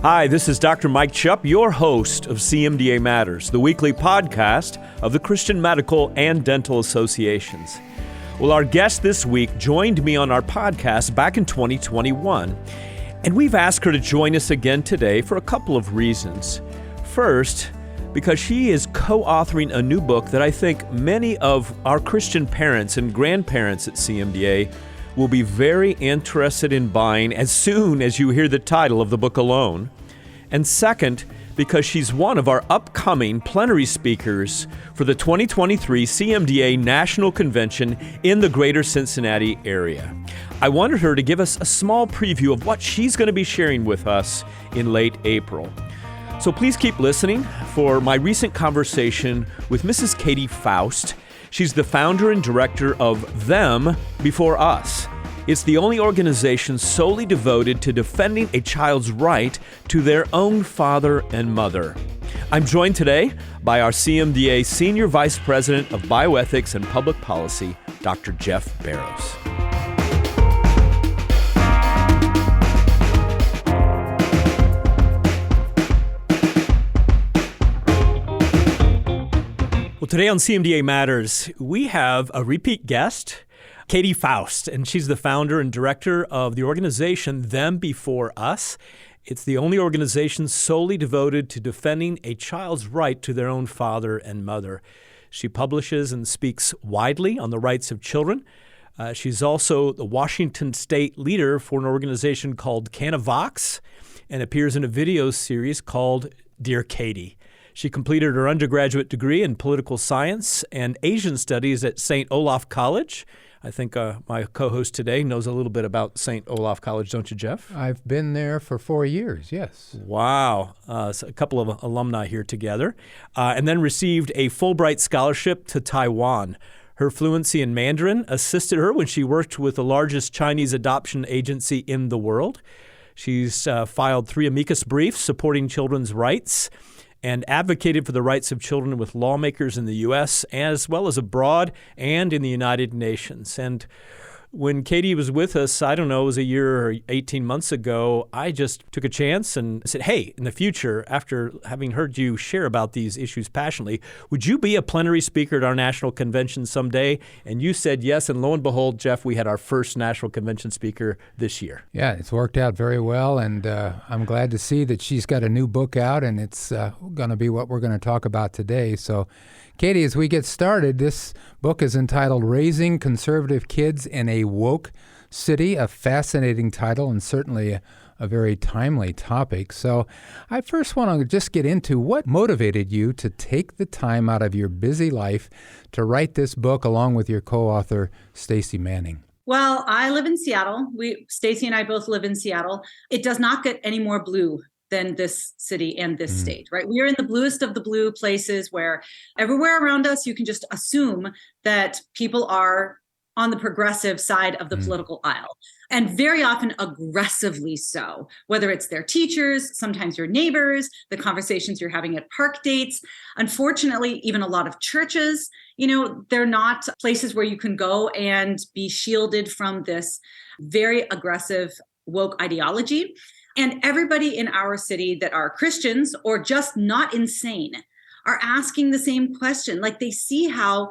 Hi, this is Dr. Mike Chupp, your host of CMDA Matters, the weekly podcast of the Christian Medical and Dental Associations. Well, our guest this week joined me on our podcast back in 2021, and we've asked her to join us again today for a couple of reasons. First, because she is co-authoring a new book that I think many of our Christian parents and grandparents at CMDA will be very interested in buying as soon as you hear the title of the book alone. And second, because she's one of our upcoming plenary speakers for the 2023 CMDA National Convention in the greater Cincinnati area. I wanted her to give us a small preview of what she's going to be sharing with us in late April. So please keep listening for my recent conversation with Mrs. Katy Faust. She's the founder and director of Them Before Us. It's the only organization solely devoted to defending a child's right to their own father and mother. I'm joined today by our CMDA Senior Vice President of Bioethics and Public Policy, Dr. Jeff Barrows. Well, today on CMDA Matters, we have a repeat guest, Katy Faust, and she's the founder and director of the organization Them Before Us. It's the only organization solely devoted to defending a child's right to their own father and mother. She publishes and speaks widely on the rights of children. She's also the Washington State leader for an organization called Canavox and appears in a video series called Dear Katy. She completed her undergraduate degree in political science and Asian studies at St. Olaf College. I think my co-host today knows a little bit about St. Olaf College, don't you, Jeff? I've been there for 4 years, yes. Wow. So a couple of alumni here together. And then received a Fulbright scholarship to Taiwan. Her fluency in Mandarin assisted her when she worked with the largest Chinese adoption agency in the world. She's filed 3 amicus briefs supporting children's rights and advocated for the rights of children with lawmakers in the U.S. as well as abroad and in the United Nations. And when Katy was with us, I don't know, it was a year or 18 months ago, I just took a chance and said, hey, in the future, after having heard you share about these issues passionately, would you be a plenary speaker at our national convention someday? And you said yes, and lo and behold, Jeff, we had our first national convention speaker this year. Yeah, it's worked out very well, and I'm glad to see that she's got a new book out, and it's going to be what we're going to talk about today. So, Katy, as we get started, this book is entitled Raising Conservative Kids in a Woke City, a fascinating title and certainly a very timely topic. So I first want to just get into what motivated you to take the time out of your busy life to write this book along with your co-author, Stacey Manning. Well, I live in Seattle. Stacey and I both live in Seattle. It does not get any more blue than this city and this state, right? We are in the bluest of the blue places where everywhere around us, you can just assume that people are on the progressive side of the political aisle, and very often aggressively so, whether it's their teachers, sometimes your neighbors, the conversations you're having at park dates. Unfortunately, even a lot of churches, they're not places where you can go and be shielded from this very aggressive woke ideology. And everybody in our city that are Christians or just not insane are asking the same question. Like, they see how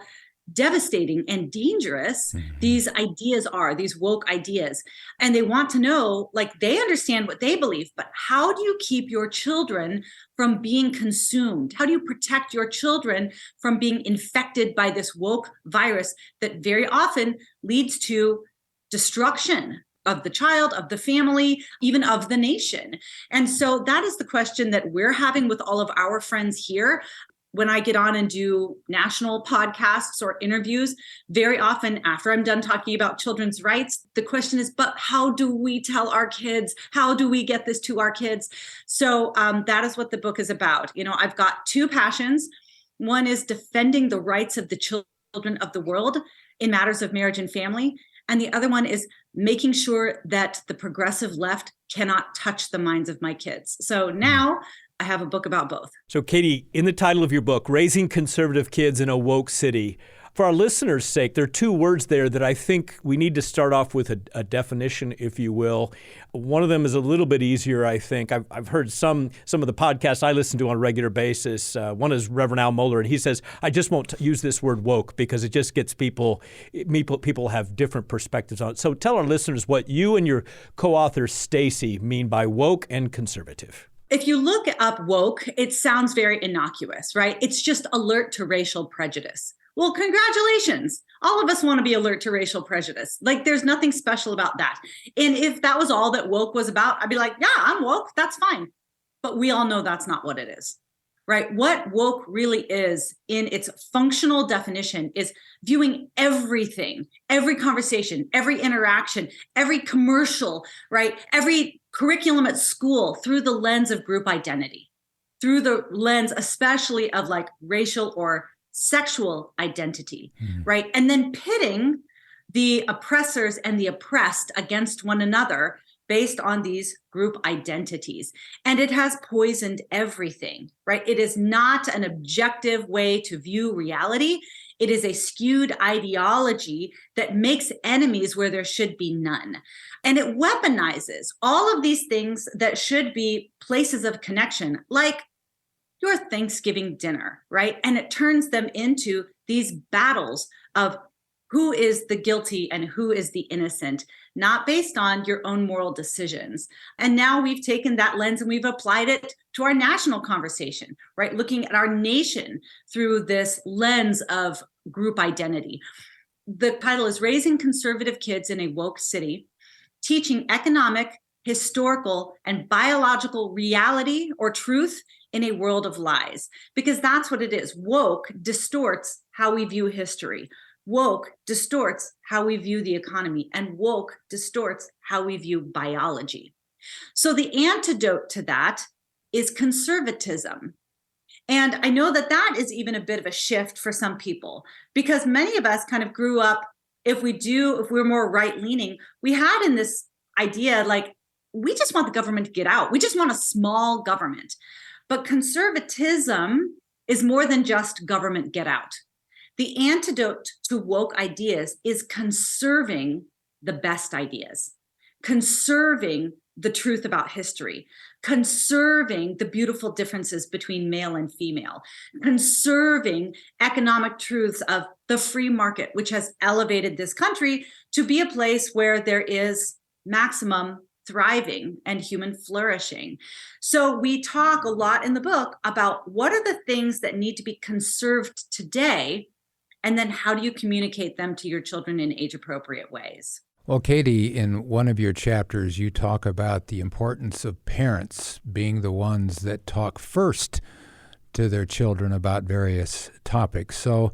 devastating and dangerous these ideas are, these woke ideas. And they want to know, like, they understand what they believe, but how do you keep your children from being consumed? How do you protect your children from being infected by this woke virus that very often leads to destruction of the child, of the family, even of the nation? And so that is the question that we're having with all of our friends here. When I get on and do national podcasts or interviews, very often after I'm done talking about children's rights, the question is, but how do we tell our kids? How do we get this to our kids? So that is what the book is about. I've got 2 passions. One is defending the rights of the children of the world in matters of marriage and family. And the other one is making sure that the progressive left cannot touch the minds of my kids. So now I have a book about both. So Katy, in the title of your book, Raising Conservative Kids in a Woke City, For our listeners' sake, there are two words there that I think we need to start off with a definition, if you will. One of them is a little bit easier, I think. I've heard some of the podcasts I listen to on a regular basis. One is Reverend Al Mohler, and he says, I just won't use this word woke because it just gets people have different perspectives on it. So tell our listeners what you and your co-author, Stacy, mean by woke and conservative. If you look up woke, it sounds very innocuous, right? It's just alert to racial prejudice. Well, congratulations. All of us want to be alert to racial prejudice. Like, there's nothing special about that. And if that was all that woke was about, I'd be like, yeah, I'm woke. That's fine. But we all know that's not what it is, right? What woke really is in its functional definition is viewing everything, every conversation, every interaction, every commercial, right? Every curriculum at school through the lens of group identity, through the lens especially of like racial or sexual identity, right? And then pitting the oppressors and the oppressed against one another based on these group identities. And it has poisoned everything, right? It is not an objective way to view reality. It is a skewed ideology that makes enemies where there should be none. And it weaponizes all of these things that should be places of connection, like your Thanksgiving dinner, right? And it turns them into these battles of who is the guilty and who is the innocent, not based on your own moral decisions. And now we've taken that lens and we've applied it to our national conversation, right? Looking at our nation through this lens of group identity. The title is Raising Conservative Kids in a Woke City, Teaching Economic, Historical, and Biological Reality or Truth in a World of Lies. Because that's what it is. Woke distorts how we view history. Woke distorts how we view the economy, and woke distorts how we view biology. So the antidote to that is conservatism. And I know that that is even a bit of a shift for some people, because many of us kind of grew up, if we're more right-leaning, we had in this idea, like, we just want the government to get out. We just want a small government. But conservatism is more than just government get out. The antidote to woke ideas is conserving the best ideas, conserving the truth about history, conserving the beautiful differences between male and female, conserving economic truths of the free market, which has elevated this country to be a place where there is maximum thriving and human flourishing. So we talk a lot in the book about what are the things that need to be conserved today, and then how do you communicate them to your children in age-appropriate ways? Well, Katy, in one of your chapters, you talk about the importance of parents being the ones that talk first to their children about various topics. So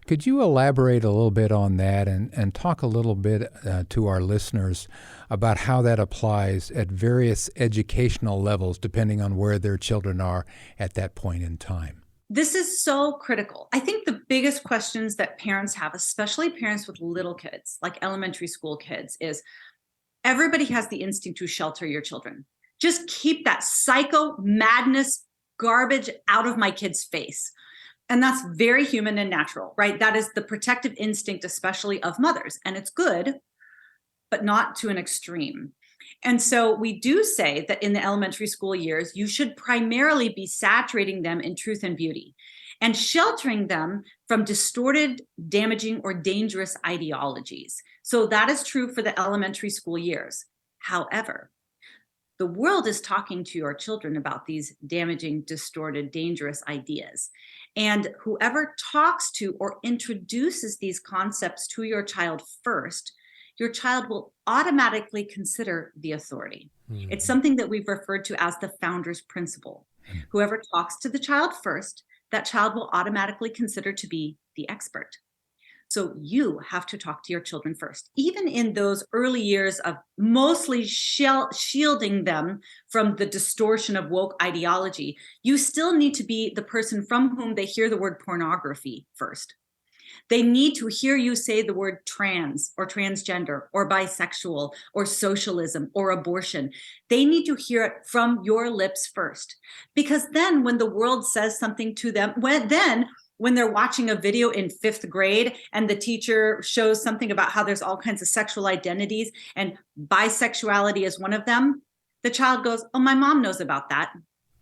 could you elaborate a little bit on that and talk a little bit to our listeners about how that applies at various educational levels, depending on where their children are at that point in time? This is so critical. I think the biggest questions that parents have, especially parents with little kids, like elementary school kids, is everybody has the instinct to shelter your children. Just keep that psycho madness garbage out of my kid's face. And that's very human and natural, right? That is the protective instinct, especially of mothers. And it's good, but not to an extreme. And so we do say that in the elementary school years, you should primarily be saturating them in truth and beauty and sheltering them from distorted, damaging, or dangerous ideologies. So that is true for the elementary school years. However, the world is talking to your children about these damaging, distorted, dangerous ideas. And whoever talks to or introduces these concepts to your child first, your child will automatically consider the authority. Mm-hmm. It's something that we've referred to as the founder's principle. Mm-hmm. Whoever talks to the child first, that child will automatically consider to be the expert. So you have to talk to your children first, even in those early years of mostly shielding them from the distortion of woke ideology. You still need to be the person from whom they hear the word pornography first. They need to hear you say the word trans or transgender or bisexual or socialism or abortion. They need to hear it from your lips first. Because then when the world says something to them, then when they're watching a video in 5th grade and the teacher shows something about how there's all kinds of sexual identities and bisexuality is one of them, the child goes, oh, my mom knows about that.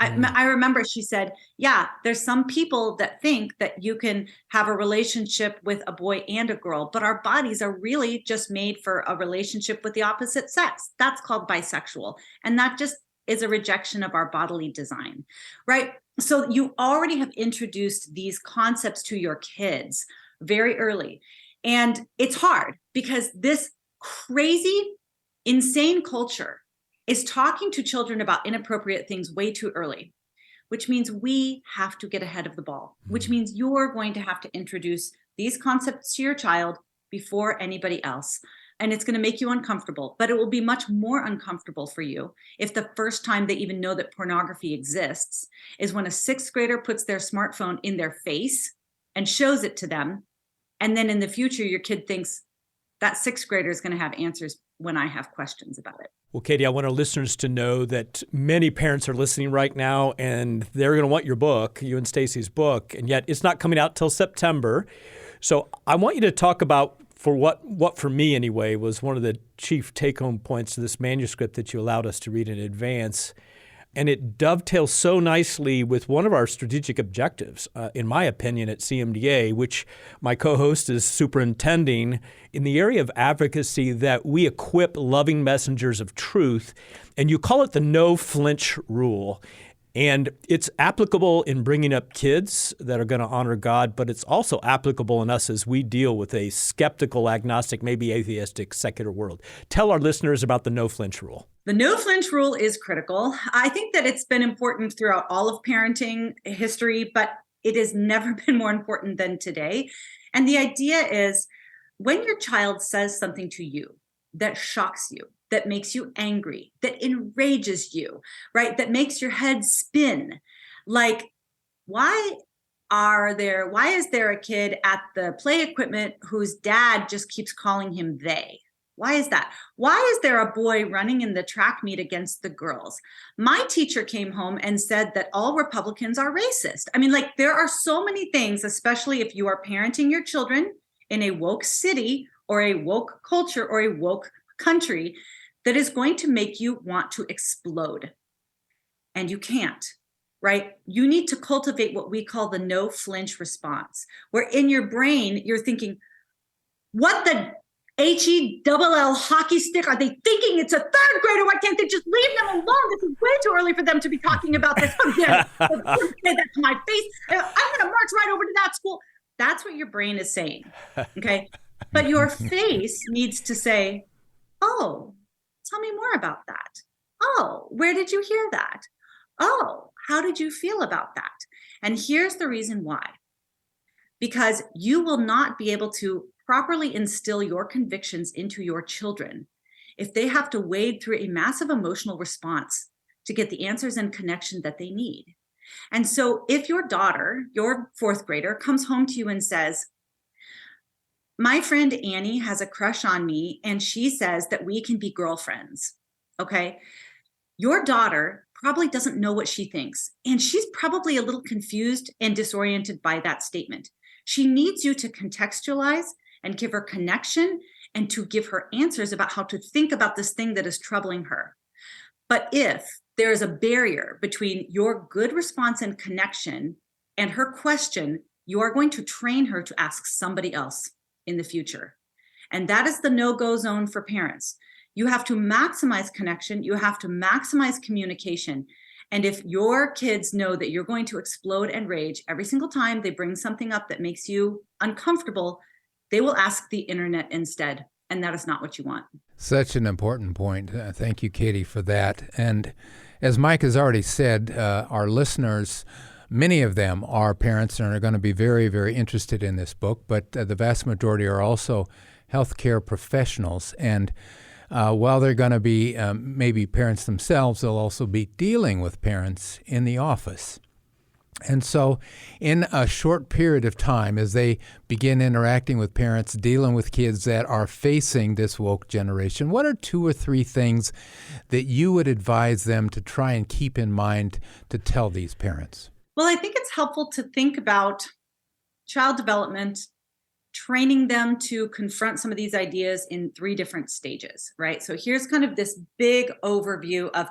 I remember she said, yeah, there's some people that think that you can have a relationship with a boy and a girl, but our bodies are really just made for a relationship with the opposite sex. That's called bisexual. And that just is a rejection of our bodily design, right? So you already have introduced these concepts to your kids very early. And it's hard because this crazy, insane culture is talking to children about inappropriate things way too early, which means we have to get ahead of the ball, which means you're going to have to introduce these concepts to your child before anybody else. And it's going to make you uncomfortable, but it will be much more uncomfortable for you if the first time they even know that pornography exists is when a 6th grader puts their smartphone in their face and shows it to them. And then in the future, your kid thinks that 6th grader is going to have answers when I have questions about it. Well, Katy, I want our listeners to know that many parents are listening right now, and they're going to want your book, you and Stacy's book, and yet it's not coming out till September. So I want you to talk about for what for me anyway was one of the chief take-home points to this manuscript that you allowed us to read in advance. And it dovetails so nicely with one of our strategic objectives, in my opinion, at CMDA, which my co-host is superintending in the area of advocacy, that we equip loving messengers of truth. And you call it the no flinch rule. And it's applicable in bringing up kids that are going to honor God, but it's also applicable in us as we deal with a skeptical, agnostic, maybe atheistic, secular world. Tell our listeners about the no flinch rule. The no flinch rule is critical. I think that it's been important throughout all of parenting history, but it has never been more important than today. And the idea is when your child says something to you that shocks you, that makes you angry, that enrages you, right? That makes your head spin. Like, why is there a kid at the play equipment whose dad just keeps calling him they? Why is that? Why is there a boy running in the track meet against the girls? My teacher came home and said that all Republicans are racist. I mean, like, there are so many things, especially if you are parenting your children in a woke city or a woke culture or a woke country, that is going to make you want to explode. And you can't, right? You need to cultivate what we call the no flinch response, where in your brain, you're thinking, what the HELL hockey stick are they thinking? It's a 3rd grader. Why can't they just leave them alone? This is way too early for them to be talking about this. How dare you say that to my face? I'm going to march right over to that school. That's what your brain is saying, okay? But your face needs to say, oh, tell me more about that. Oh, where did you hear that? Oh, how did you feel about that? And here's the reason why. Because you will not be able to properly instill your convictions into your children if they have to wade through a massive emotional response to get the answers and connection that they need. And so if your daughter, your 4th grader, comes home to you and says, my friend Annie has a crush on me and she says that we can be girlfriends, okay? Your daughter probably doesn't know what she thinks, and she's probably a little confused and disoriented by that statement. She needs you to contextualize and give her connection and to give her answers about how to think about this thing that is troubling her. But if there is a barrier between your good response and connection and her question, you are going to train her to ask somebody else in the future. And that is the no-go zone for parents. You have to maximize connection. You have to maximize communication. And if your kids know that you're going to explode and rage every single time they bring something up that makes you uncomfortable, they will ask the internet instead. And that is not what you want. Such an important point. Thank you, Katy, for that. And as Mike has already said, our listeners, many of them are parents and are going to be very, very interested in this book, but the vast majority are also healthcare professionals. And while they're going to be maybe parents themselves, they'll also be dealing with parents in the office. And so in a short period of time, as they begin interacting with parents, dealing with kids that are facing this woke generation, what are 2 or 3 things that you would advise them to try and keep in mind to tell these parents? Well, I think it's helpful to think about child development, training them to confront some of these ideas in 3 different stages, right? So here's kind of this big overview of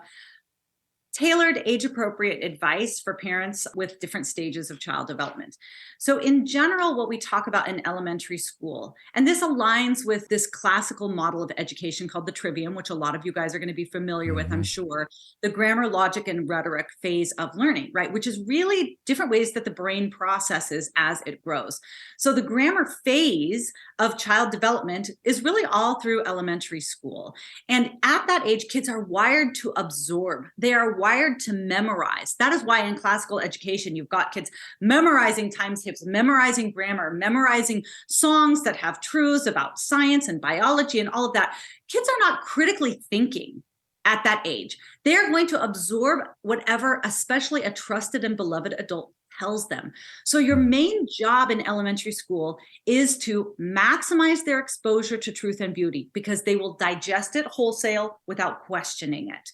tailored age-appropriate advice for parents with different stages of child development. So in general, what we talk about in elementary school, and this aligns with this classical model of education called the trivium, which a lot of you guys are going to be familiar with, I'm sure, the grammar, logic, and rhetoric phase of learning, right? Which is really different ways that the brain processes as it grows. So the grammar phase of child development is really all through elementary school. And at that age, kids are wired to absorb. They are wired to memorize. That is why in classical education, you've got kids memorizing times tables, memorizing grammar, memorizing songs that have truths about science and biology and all of that. Kids are not critically thinking at that age. They are going to absorb whatever, especially a trusted and beloved adult tells them. So your main job in elementary school is to maximize their exposure to truth and beauty, because they will digest it wholesale without questioning it.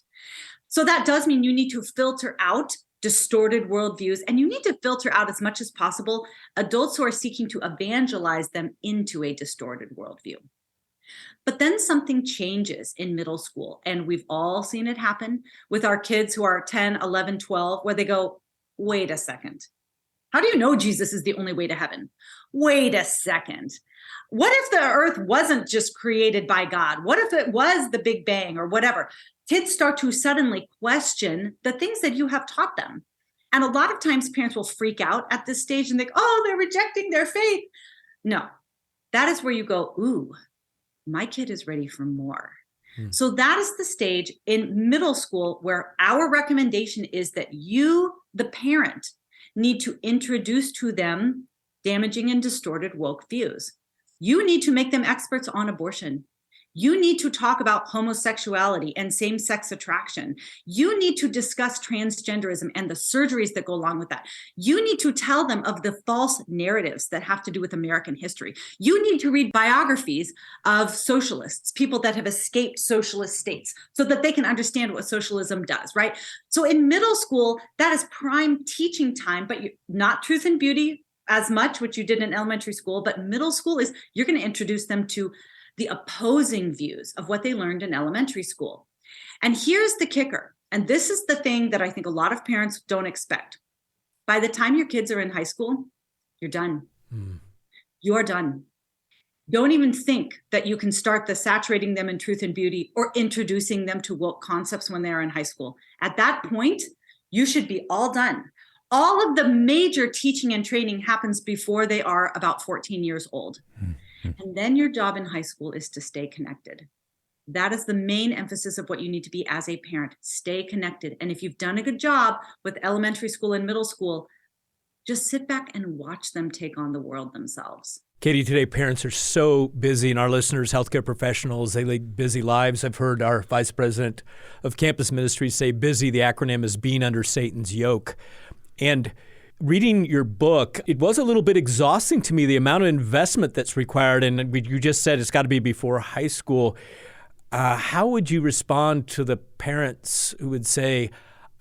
So that does mean you need to filter out distorted worldviews, and you need to filter out as much as possible adults who are seeking to evangelize them into a distorted worldview. But then something changes in middle school, and we've all seen it happen with our kids who are 10, 11, 12, where they go, wait a second. How do you know Jesus is the only way to heaven? Wait a second. What if the earth wasn't just created by God? What if it was the Big Bang or whatever? Kids start to suddenly question the things that you have taught them. And a lot of times parents will freak out at this stage and think, oh, they're rejecting their faith. No, that is where you go, ooh, my kid is ready for more. So that is the stage in middle school where our recommendation is that you, the parent, need to introduce to them damaging and distorted woke views. You need to make them experts on abortion. You need to talk about homosexuality and same-sex attraction. You need to discuss transgenderism and the surgeries that go along with that. You need to tell them of the false narratives that have to do with American history. You need to read biographies of socialists, people that have escaped socialist states, so that they can understand what socialism does, right? So in middle school, that is prime teaching time, but not truth and beauty as much, which you did in elementary school, but middle school is you're going to introduce them to the opposing views of what they learned in elementary school. And here's the kicker. And this is the thing that I think a lot of parents don't expect. By the time your kids are in high school, you're done. You're done. Don't even think that you can start the saturating them in truth and beauty or introducing them to woke concepts when they're in high school. At that point, you should be all done. All of the major teaching and training happens before they are about 14 years old. And then your job in high school is to stay connected. That is the main emphasis of what you need to be as a parent. Stay connected. And if you've done a good job with elementary school and middle school, just sit back and watch them take on the world themselves. Katy, today parents are so busy, and our listeners, healthcare professionals, they lead busy lives. I've heard our vice president of campus ministries say busy, the acronym is being under Satan's yoke. And reading your book, it was a little bit exhausting to me, the amount of investment that's required. And you just said it's got to be before high school. How would you respond to the parents who would say,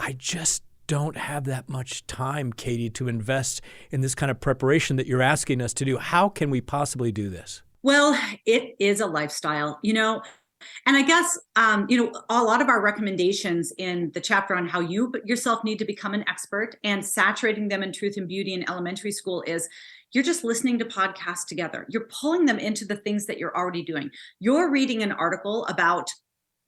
I just don't have that much time, Katy, to invest in this kind of preparation that you're asking us to do? How can we possibly do this? Well, it is a lifestyle, and I guess, a lot of our recommendations in the chapter on how you yourself need to become an expert and saturating them in truth and beauty in elementary school is you're just listening to podcasts together. You're pulling them into the things that you're already doing. You're reading an article about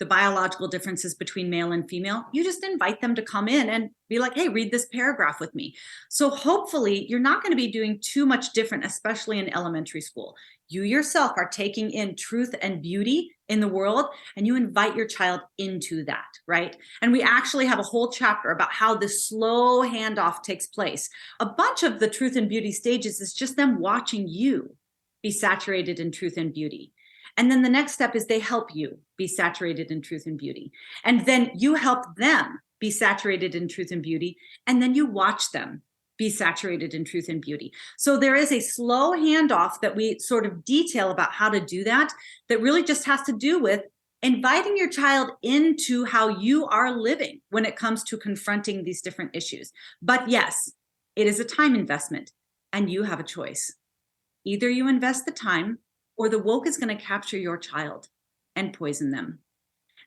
the biological differences between male and female. You just invite them to come in and be like, hey, read this paragraph with me. So hopefully you're not going to be doing too much different, especially in elementary school. You yourself are taking in truth and beauty in the world, and you invite your child into that, right? And we actually have a whole chapter about how this slow handoff takes place. A bunch of the truth and beauty stages is just them watching you be saturated in truth and beauty. And then the next step is they help you be saturated in truth and beauty. And then you help them be saturated in truth and beauty. And then you watch them be saturated in truth and beauty. So there is a slow handoff that we sort of detail about how to do that really just has to do with inviting your child into how you are living when it comes to confronting these different issues. But yes, it is a time investment. and you have a choice. Either you invest the time or the woke is going to capture your child and poison them.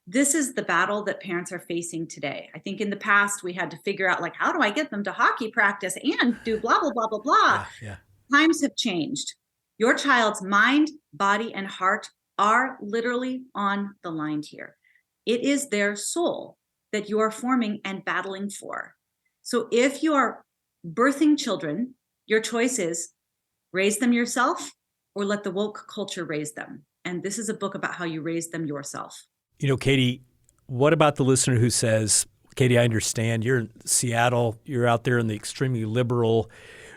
This is the battle that parents are facing today. I think in the past we had to figure out, like, how do I get them to hockey practice and do blah, blah, blah, blah, blah. Yeah. Times have changed. Your child's mind, body, and heart are literally on the line here. It is their soul that you are forming and battling for. So if you are birthing children, your choice is raise them yourself or let the woke culture raise them. And this is a book about how you raise them yourself. You know, Katy, what about the listener who says, Katy, I understand you're in Seattle, you're out there in the extremely liberal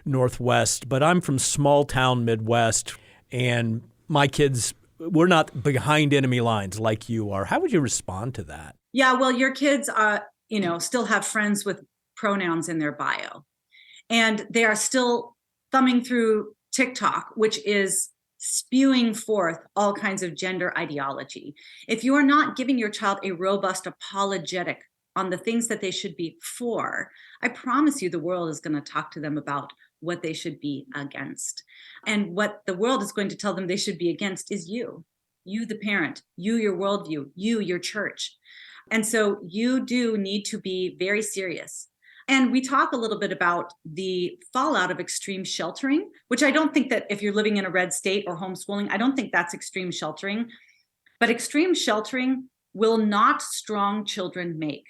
Northwest, but I'm from small town Midwest, and my kids, we're not behind enemy lines like you are. How would you respond to that? Yeah, well, your kids still have friends with pronouns in their bio. And they are still thumbing through TikTok, which is spewing forth all kinds of gender ideology. If you are not giving your child a robust apologetic on the things that they should be for, I promise you the world is going to talk to them about what they should be against. And what the world is going to tell them they should be against is you, the parent, your worldview, your church. And so you do need to be very serious. And we talk a little bit about the fallout of extreme sheltering, which I don't think that if you're living in a red state or homeschooling, I don't think that's extreme sheltering. But extreme sheltering will not strong children make.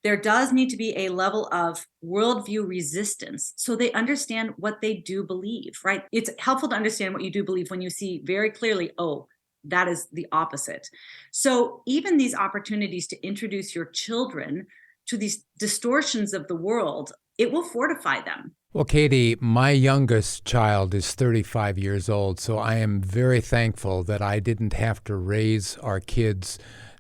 There does need to be a level of worldview resistance so they understand what they do believe, right? It's helpful to understand what you do believe when you see very clearly, oh, that is the opposite. So even these opportunities to introduce your children to these distortions of the world, it will fortify them. Well, Katy, my youngest child is 35 years old, so I am very thankful that I didn't have to raise our kids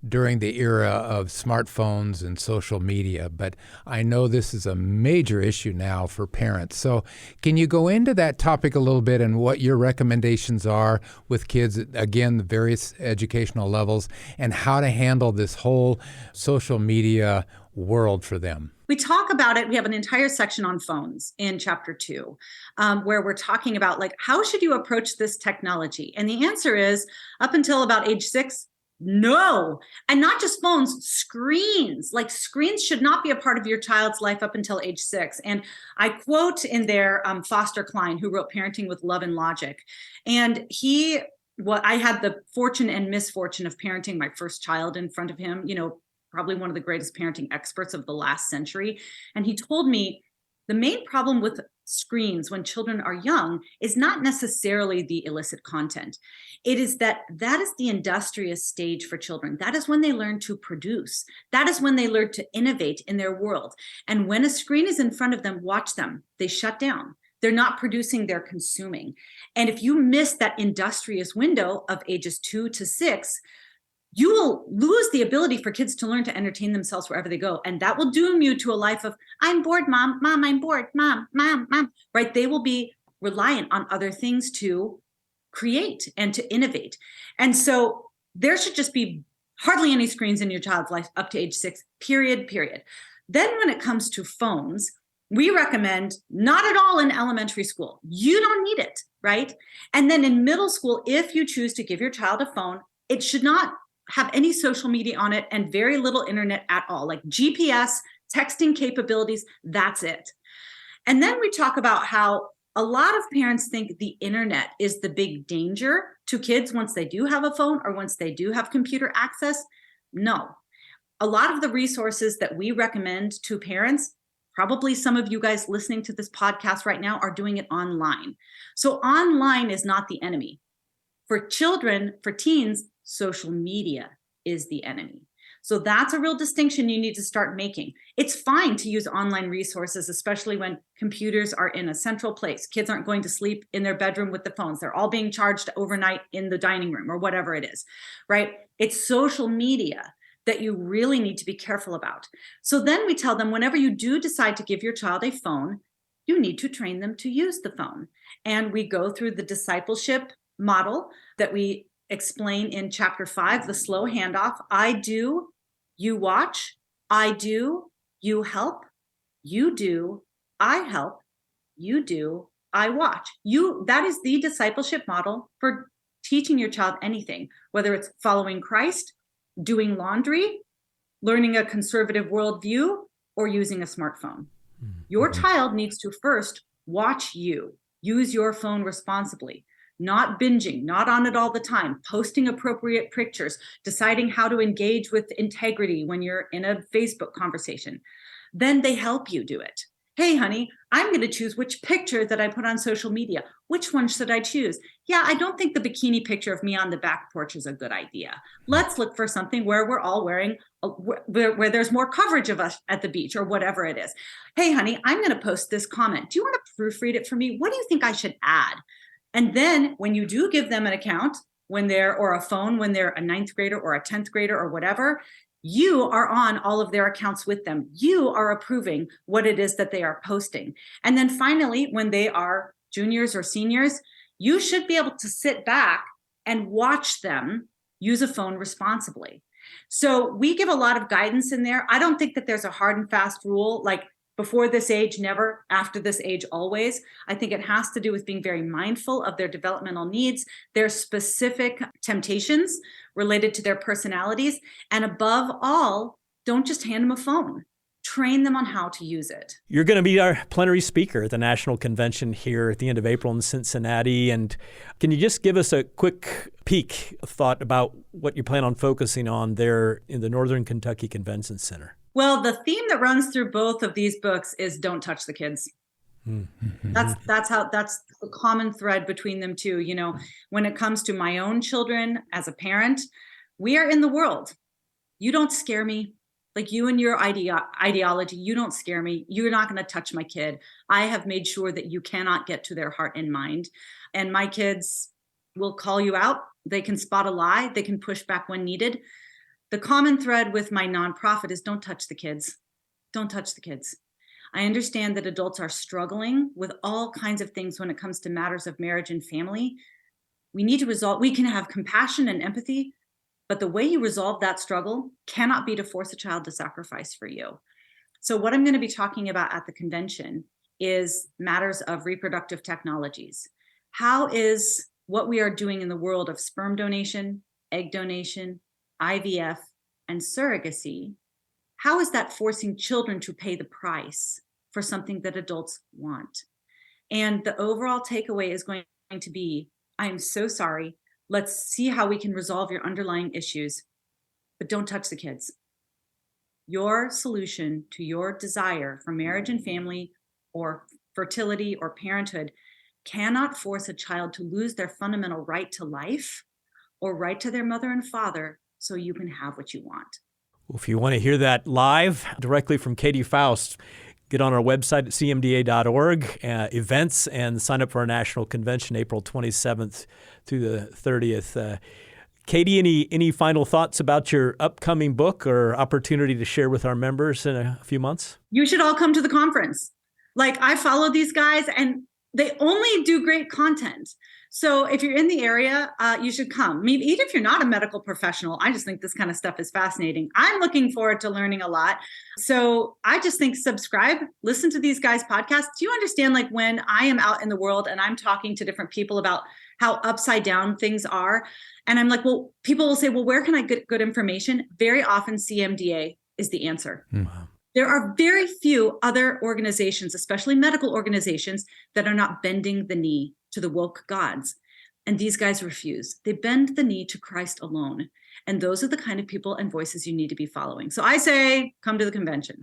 during the era of smartphones and social media. But I know this is a major issue now for parents. So can you go into that topic a little bit and what your recommendations are with kids, again, the various educational levels, and how to handle this whole social media world for them? We talk about it. We have an entire section on phones in chapter 2, where we're talking about, like, how should you approach this technology? And the answer is, up until about age 6, no. And not just phones, screens. Like, screens should not be a part of your child's life up until age 6. And I quote in there Foster Cline, who wrote Parenting with Love and Logic. And I had the fortune and misfortune of parenting my first child in front of him, probably one of the greatest parenting experts of the last century. And he told me the main problem with screens when children are young is not necessarily the illicit content. It is that is the industrious stage for children. That is when they learn to produce. That is when they learn to innovate in their world. And when a screen is in front of them, watch them. They shut down. They're not producing, they're consuming. And if you miss that industrious window of ages 2 to 6, you will lose the ability for kids to learn to entertain themselves wherever they go. And that will doom you to a life of, I'm bored, mom, I'm bored, mom, right? They will be reliant on other things to create and to innovate. And so there should just be hardly any screens in your child's life up to age 6, period. Then when it comes to phones, we recommend not at all in elementary school. You don't need it, right? And then in middle school, if you choose to give your child a phone, it should not have any social media on it and very little internet at all, like GPS, texting capabilities, that's it. And then we talk about how a lot of parents think the internet is the big danger to kids once they do have a phone or once they do have computer access. No. A lot of the resources that we recommend to parents, probably some of you guys listening to this podcast right now are doing it online. So online is not the enemy. For children, for teens, social media is the enemy. So that's a real distinction you need to start making. It's fine to use online resources, especially when computers are in a central place. Kids aren't going to sleep in their bedroom with the phones. They're all being charged overnight in the dining room or whatever it is, right? It's social media that you really need to be careful about. So then we tell them, whenever you do decide to give your child a phone, you need to train them to use the phone. And we go through the discipleship model that we explain in chapter 5, the slow handoff. I do, you watch. I do, you help. You do, I help. You do, I watch. That is the discipleship model for teaching your child anything, whether it's following Christ, doing laundry, learning a conservative worldview, or using a smartphone. Your child needs to first watch you. Use your phone responsibly, not binging, not on it all the time, posting appropriate pictures, deciding how to engage with integrity when you're in a Facebook conversation. Then they help you do it. Hey, honey, I'm going to choose which picture that I put on social media. Which one should I choose? Yeah, I don't think the bikini picture of me on the back porch is a good idea. Let's look for something where we're all wearing, where there's more coverage of us at the beach or whatever it is. Hey, honey, I'm going to post this comment. Do you want to proofread it for me? What do you think I should add? And then when you do give them an account or a phone when they're a 9th grader or a 10th grader or whatever, you are on all of their accounts with them. You are approving what it is that they are posting. And then finally, when they are juniors or seniors, you should be able to sit back and watch them use a phone responsibly. So we give a lot of guidance in there. I don't think that there's a hard and fast rule, like before this age, never, after this age, always. I think it has to do with being very mindful of their developmental needs, their specific temptations related to their personalities. And above all, don't just hand them a phone. Train them on how to use it. You're going to be our plenary speaker at the National Convention here at the end of April in Cincinnati. And can you just give us a quick peek thought about what you plan on focusing on there in the Northern Kentucky Convention Center? Well, the theme that runs through both of these books is don't touch the kids. Mm-hmm. That's the common thread between them too. You know, when it comes to my own children as a parent, we are in the world. You don't scare me. Like you and your ideology, you don't scare me. You're not going to touch my kid. I have made sure that you cannot get to their heart and mind. And my kids will call you out. They can spot a lie. They can push back when needed. The common thread with my nonprofit is don't touch the kids. Don't touch the kids. I understand that adults are struggling with all kinds of things when it comes to matters of marriage and family. We need to resolve. We can have compassion and empathy, but the way you resolve that struggle cannot be to force a child to sacrifice for you. So what I'm going to be talking about at the convention is matters of reproductive technologies. How is what we are doing in the world of sperm donation, egg donation, IVF, and surrogacy, how is that forcing children to pay the price for something that adults want? And the overall takeaway is going to be, I am so sorry. Let's see how we can resolve your underlying issues, but don't touch the kids. Your solution to your desire for marriage and family or fertility or parenthood cannot force a child to lose their fundamental right to life or right to their mother and father so you can have what you want. Well, if you want to hear that live directly from Katy Faust, get on our website at cmda.org, events, and sign up for our national convention April 27th through the 30th. Katy, any final thoughts about your upcoming book or opportunity to share with our members in a few months? You should all come to the conference. Like, I follow these guys and they only do great content. So if you're in the area, you should come. I mean, even if you're not a medical professional, I just think this kind of stuff is fascinating. I'm looking forward to learning a lot. So I just think subscribe, listen to these guys' podcasts. Do you understand, like, when I am out in the world and I'm talking to different people about how upside down things are, and I'm like, well, people will say, well, where can I get good information? Very often CMDA is the answer. Mm-hmm. There are very few other organizations, especially medical organizations, that are not bending the knee to the woke gods. And these guys refuse. They bend the knee to Christ alone. And those are the kind of people and voices you need to be following. So I say, come to the convention.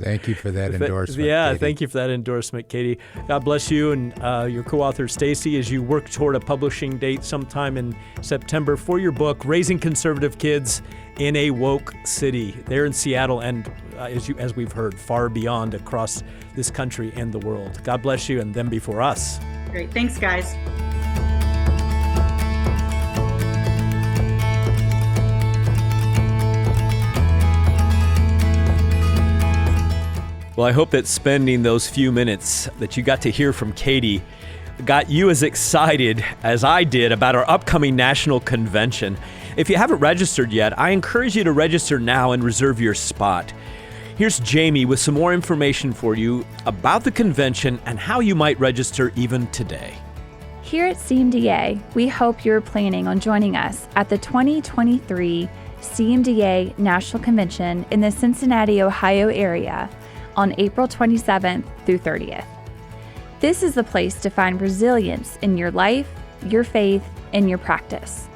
Thank you for that endorsement. Yeah, Katy. Thank you for that endorsement, Katy. God bless you and your co-author, Stacy, as you work toward a publishing date sometime in September for your book, Raising Conservative Kids in a Woke City, there in Seattle, and as we've heard, far beyond across this country and the world. God bless you, and them before us. Great. Thanks, guys. Well, I hope that spending those few minutes that you got to hear from Katy got you as excited as I did about our upcoming national convention. If you haven't registered yet, I encourage you to register now and reserve your spot. Here's Jamie with some more information for you about the convention and how you might register even today. Here at CMDA, we hope you're planning on joining us at the 2023 CMDA National Convention in the Cincinnati, Ohio area on April 27th through 30th. This is the place to find resilience in your life, your faith, and your practice.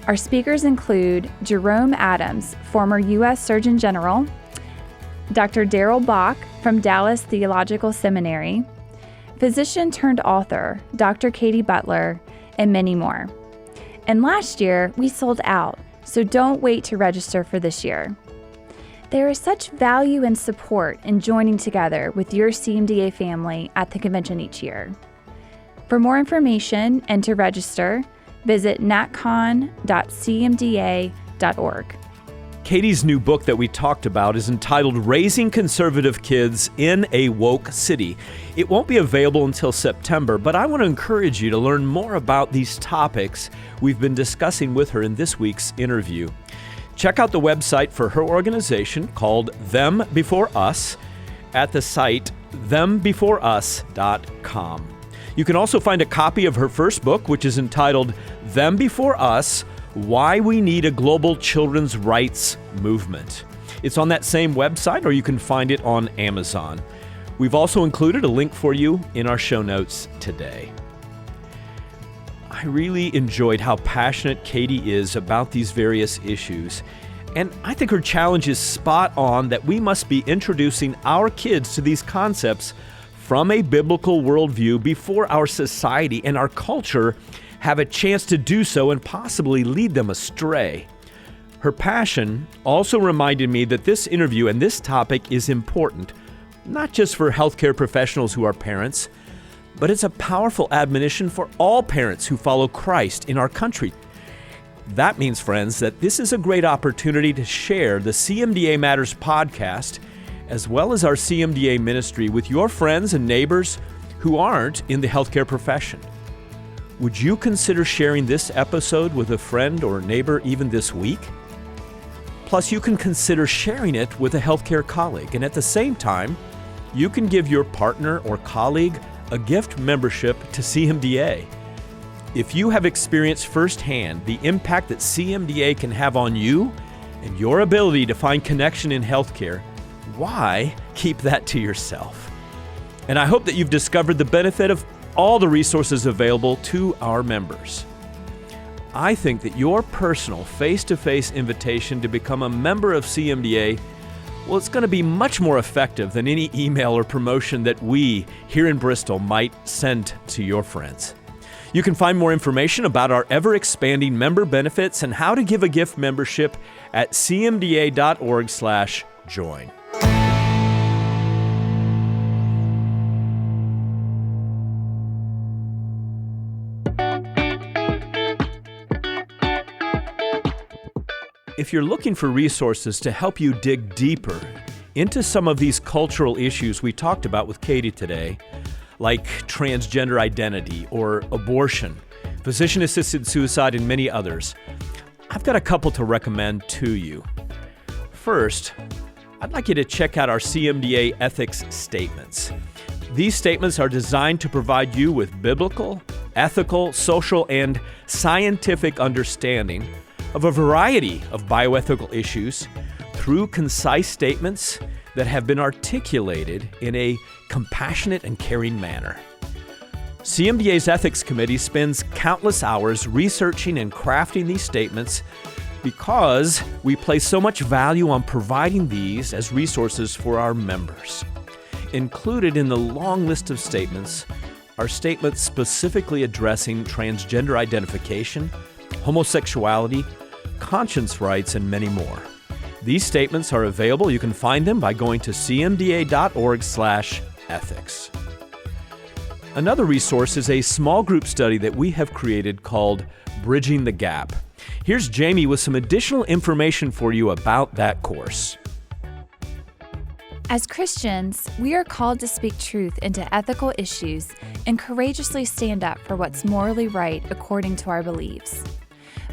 Our speakers include Jerome Adams, former U.S. Surgeon General, Dr. Darrell Bach from Dallas Theological Seminary, physician turned author, Dr. Katy Butler, and many more. And last year, we sold out, so don't wait to register for this year. There is such value and support in joining together with your CMDA family at the convention each year. For more information and to register, visit natcon.cmda.org. Katy's new book that we talked about is entitled Raising Conservative Kids in a Woke City. It won't be available until September, but I want to encourage you to learn more about these topics we've been discussing with her in this week's interview. Check out the website for her organization called Them Before Us at the site thembeforeus.com. You can also find a copy of her first book, which is entitled Them Before Us: Why We Need a Global Children's Rights Movement. It's on that same website, or you can find it on Amazon. We've also included a link for you in our show notes today. I really enjoyed how passionate Katy is about these various issues, and I think her challenge is spot on that we must be introducing our kids to these concepts from a biblical worldview before our society and our culture have a chance to do so and possibly lead them astray. Her passion also reminded me that this interview and this topic is important, not just for healthcare professionals who are parents, but it's a powerful admonition for all parents who follow Christ in our country. That means, friends, that this is a great opportunity to share the CMDA Matters podcast, as well as our CMDA ministry, with your friends and neighbors who aren't in the healthcare profession. Would you consider sharing this episode with a friend or neighbor even this week? Plus, you can consider sharing it with a healthcare colleague, and at the same time, you can give your partner or colleague a gift membership to CMDA. If you have experienced firsthand the impact that CMDA can have on you and your ability to find connection in healthcare, why keep that to yourself? And I hope that you've discovered the benefit of all the resources available to our members. I think that your personal face-to-face invitation to become a member of CMDA, well, it's going to be much more effective than any email or promotion that we here in Bristol might send to your friends. You can find more information about our ever-expanding member benefits and how to give a gift membership at cmda.org/join. If you're looking for resources to help you dig deeper into some of these cultural issues we talked about with Katy today, like transgender identity or abortion, physician-assisted suicide, and many others, I've got a couple to recommend to you. First, I'd like you to check out our CMDA ethics statements. These statements are designed to provide you with biblical, ethical, social, and scientific understanding of a variety of bioethical issues through concise statements that have been articulated in a compassionate and caring manner. CMDA's Ethics Committee spends countless hours researching and crafting these statements because we place so much value on providing these as resources for our members. Included in the long list of statements are statements specifically addressing transgender identification, homosexuality, conscience rights, and many more. These statements are available. You can find them by going to cmda.org/ethics. Another resource is a small group study that we have created called Bridging the Gap. Here's Jamie with some additional information for you about that course. As Christians, we are called to speak truth into ethical issues and courageously stand up for what's morally right according to our beliefs.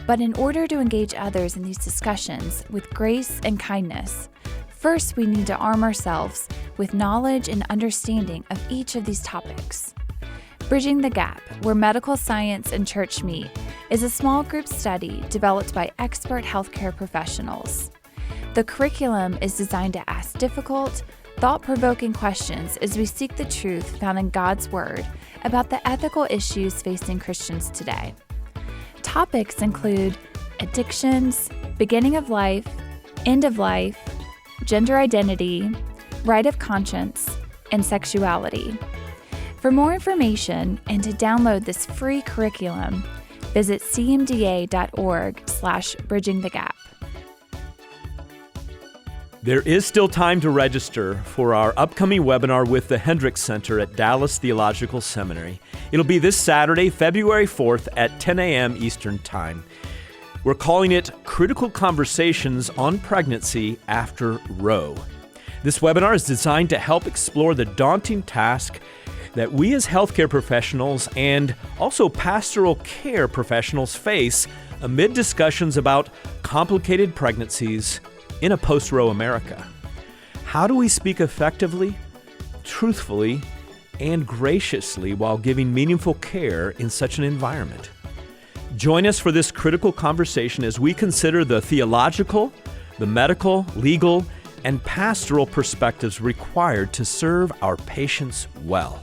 But in order to engage others in these discussions with grace and kindness, First, we need to arm ourselves with knowledge and understanding of each of these topics. Bridging the Gap, where medical science and church meet, is a small group study developed by expert healthcare professionals. The curriculum is designed to ask difficult, thought-provoking questions as we seek the truth found in God's Word about the ethical issues facing Christians today. Topics include addictions, beginning of life, end of life, gender identity, right of conscience, and sexuality. For more information and to download this free curriculum, visit cmda.org/bridgingthegap. There is still time to register for our upcoming webinar with the Hendricks Center at Dallas Theological Seminary. It'll be this Saturday, February 4th at 10 a.m. Eastern Time. We're calling it Critical Conversations on Pregnancy After Roe. This webinar is designed to help explore the daunting task that we as healthcare professionals and also pastoral care professionals face amid discussions about complicated pregnancies in a post-Roe America. How do we speak effectively, truthfully, and graciously while giving meaningful care in such an environment? Join us for this critical conversation as we consider the theological, the medical, legal, and pastoral perspectives required to serve our patients well.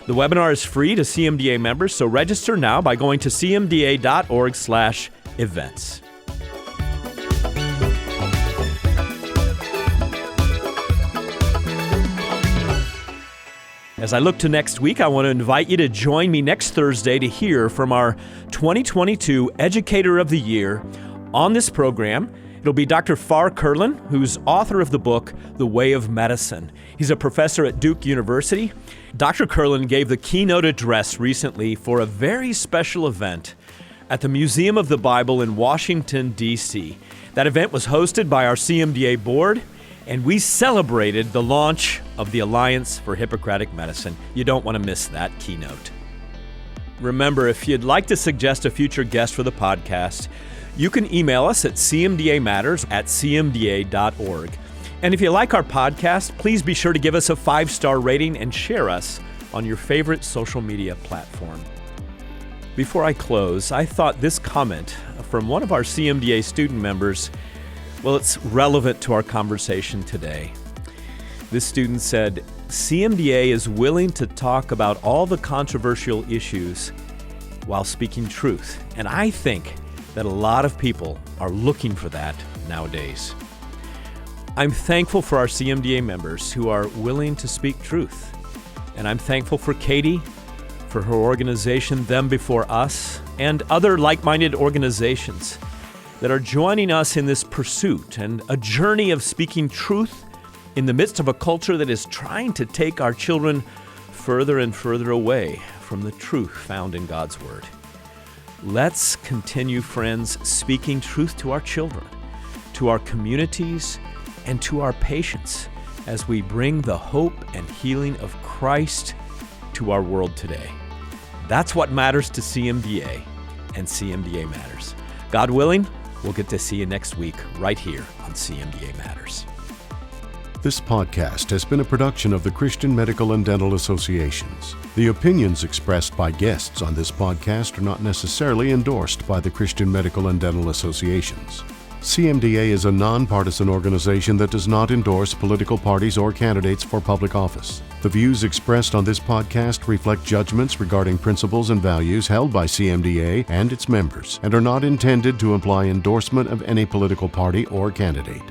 The webinar is free to CMDA members, so register now by going to cmda.org/events. As I look to next week, I want to invite you to join me next Thursday to hear from our 2022 Educator of the Year. On this program, it'll be Dr. Farr Curlin, who's author of the book, The Way of Medicine. He's a professor at Duke University. Dr. Curlin gave the keynote address recently for a very special event at the Museum of the Bible in Washington, D.C. That event was hosted by our CMDA board, and we celebrated the launch of the Alliance for Hippocratic Medicine. You don't want to miss that keynote. Remember, if you'd like to suggest a future guest for the podcast, you can email us at cmdamatters@cmda.org. And if you like our podcast, please be sure to give us a 5-star rating and share us on your favorite social media platform. Before I close, I thought this comment from one of our CMDA student members, well, it's relevant to our conversation today. This student said, CMDA is willing to talk about all the controversial issues while speaking truth. And I think that a lot of people are looking for that nowadays. I'm thankful for our CMDA members who are willing to speak truth. And I'm thankful for Katy, for her organization, Them Before Us, and other like-minded organizations that are joining us in this pursuit and a journey of speaking truth in the midst of a culture that is trying to take our children further and further away from the truth found in God's Word. Let's continue, friends, speaking truth to our children, to our communities, and to our patients as we bring the hope and healing of Christ to our world today. That's what matters to CMDA, and CMDA Matters. God willing, we'll get to see you next week right here on CMDA Matters. This podcast has been a production of the Christian Medical and Dental Associations. The opinions expressed by guests on this podcast are not necessarily endorsed by the Christian Medical and Dental Associations. CMDA is a nonpartisan organization that does not endorse political parties or candidates for public office. The views expressed on this podcast reflect judgments regarding principles and values held by CMDA and its members and are not intended to imply endorsement of any political party or candidate.